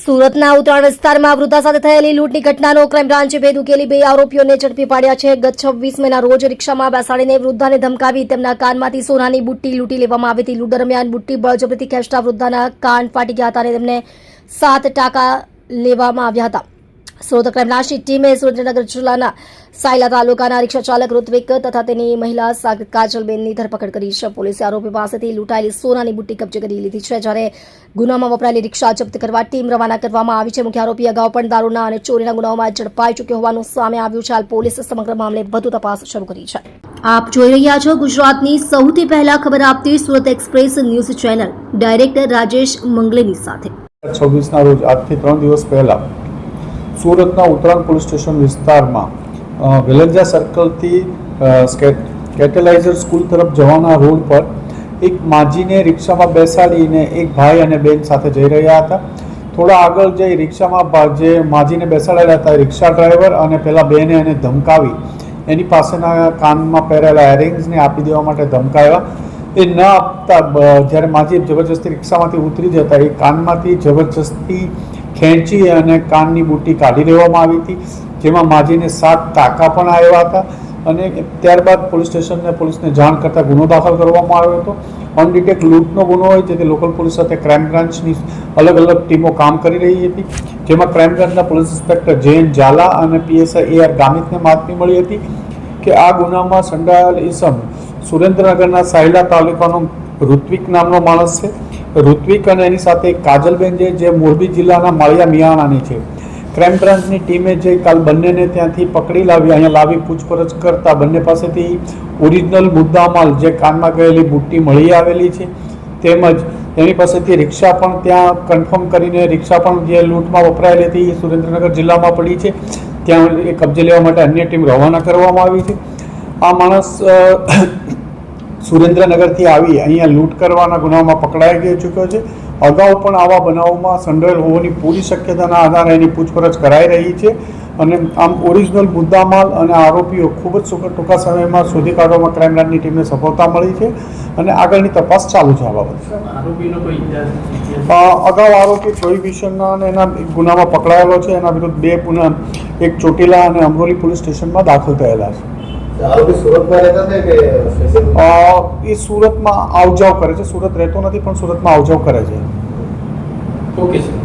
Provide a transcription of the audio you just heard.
સુરતના ઉત્તરાયણ વિસ્તારમાં વૃદ્ધા સાથે થયેલી લૂંટની ઘટનાનો ક્રાઇમ બ્રાન્ચે ભેદ ઉકેલી 2 આરોપીઓને ઝડપી પાડ્યા છે। ગત 26 મેના રોજ રિક્ષામાં બેસાડીને વૃદ્ધાને ધમકાવી તેમના કાનમાંથી સોનાની બુટ્ટી લૂંટી લેવામાં આવી હતી। લૂંટ દરમિયાન બુટ્ટી બળજબરીથી ખેંચતા વૃદ્ધાના કાન ફાટી ગયા હતા અને તેમને 7 ટાંકા લેવામાં આવ્યા હતા। સુરત ક્રાઇમ બ્રાન્ચની ટીમે સુરેન્દ્રનગર જિલ્લાના સાયલા તાલુકાના રિક્ષા ચાલક ઋત્વિક તથા તેની મહિલા સાગર કાજલબેનની ધરપકડ કરી છે। પોલીસે આરોપી પાસેથી લૂંટાયેલી સોનાની બુટ્ટી કબજે કરી લીધી છે, જ્યારે ગુનામાં વપરાયેલી રિક્ષા જપ્ત કરવા ટીમ રવાના કરવામાં આવી છે। મુખ્ય આરોપી અગાઉ પણ દારૂના અને ચોરીના ગુનાઓમાં ઝડપાઈ ચૂક્યો હોવાનું સામે આવ્યું છે। હાલ પોલીસે સમગ્ર મામલે વધુ તપાસ શરૂ કરી છે। આપ જોઈ રહ્યા છો ગુજરાતની સૌથી પહેલા ખબર આપતી Surat express news channel director Rajesh મંગલેની સાથે 26ના રોજ આજથી 3 દિવસ પહેલા સુરતના ઉત્તરાયણ પોલીસ સ્ટેશન વિસ્તારમાં વેલંજા સર્કલથી કેટલાઇઝર સ્કૂલ તરફ જવાના રોડ પર એક માજીને રિક્ષામાં બેસાડીને એક ભાઈ અને બેન સાથે જઈ રહ્યા હતા। થોડા આગળ જઈ રિક્ષામાં જે માજીને બેસાડેલા હતા રિક્ષા ડ્રાઈવર અને પેલા બેને એને ધમકાવી એની પાસેના કાનમાં પહેરેલા એરિંગ્સને આપી દેવા માટે ધમકાવ્યા। એ ન આપતા જ્યારે માજી જબરજસ્તી રિક્ષામાંથી ઉતરી જતા એ કાનમાંથી જબરજસ્તી ખેંચી અને કાનની બુટ્ટી કાઢી લેવામાં આવી હતી, જેમાં માજીને 7 ટાંકા પણ આવ્યા હતા અને ત્યારબાદ પોલીસને જાણ કરતાં ગુનો દાખલ કરવામાં આવ્યો હતો। અનડિટેક લૂંટનો ગુનો હોય જેથી લોકલ પોલીસ સાથે ક્રાઇમ બ્રાન્ચની અલગ અલગ ટીમો કામ કરી રહી હતી, જેમાં ક્રાઇમ બ્રાન્ચના પોલીસ ઇન્સ્પેક્ટર જૈન ઝાલા અને પીએસઆઈ AR ગામિતને બાતમી મળી હતી કે આ ગુનામાં સંડોવાયેલ ઈસમ સુરેન્દ્રનગરના સાયલા તાલુકાનો ઋત્વિક નામનો માણસ છે। ઋત્વિક અને એની સાથે કાજલબેન જે મોરબી જિલ્લાના માળિયા મિયાણાની છે। ક્રાઇમ બ્રાન્ચની ટીમે જે કાલ બંનેને ત્યાંથી પકડી લાવી અહીંયા લાવી પૂછપરછ કરતા બંને પાસેથી ઓરિજિનલ મુદ્દામાલ જે કાનમાં ગયેલી બુટ્ટી મળી આવેલી છે, તેમજ એની પાસેથી રિક્ષા પણ ત્યાં કન્ફર્મ કરીને રિક્ષા પણ જે લૂંટમાં વપરાયેલી હતી એ સુરેન્દ્રનગર જિલ્લામાં પડી છે, ત્યાં એ કબજે લેવા માટે અન્ય ટીમ રવાના કરવામાં આવી છે। આ માણસ સુરેન્દ્રનગરથી આવી અહીંયા લૂંટ કરવાના ગુનામાં પકડાઈ ચૂક્યો છે। અગાઉ પણ આવા બનાવોમાં સંડોવાયેલ હોવાની પૂરી શક્યતાના આધારે એની પૂછપરછ કરાઈ રહી છે અને આમ ઓરિજિનલ મુદ્દામાલ અને આરોપીઓ ખૂબ જ ટૂંકા સમયમાં શોધી કાઢવામાં ક્રાઇમ બ્રાન્ચની ટીમને સફળતા મળી છે અને આગળની તપાસ ચાલુ છે। આ બાબતે અગાઉ આરોપી પ્રોહિબિશનના અને એના ગુનામાં પકડાયેલો છે। એના વિરુદ્ધ 2 ગુના એક ચોટીલા અને અમરોલી પોલીસ સ્ટેશનમાં દાખલ થયેલા છે। આરોપી સુરતમાં રહેતા છે કે એ સુરતમાં આવજાવ કરે છે, સુરત રહેતો નથી પણ સુરતમાં આવજાવ કરે છે। Okay sir.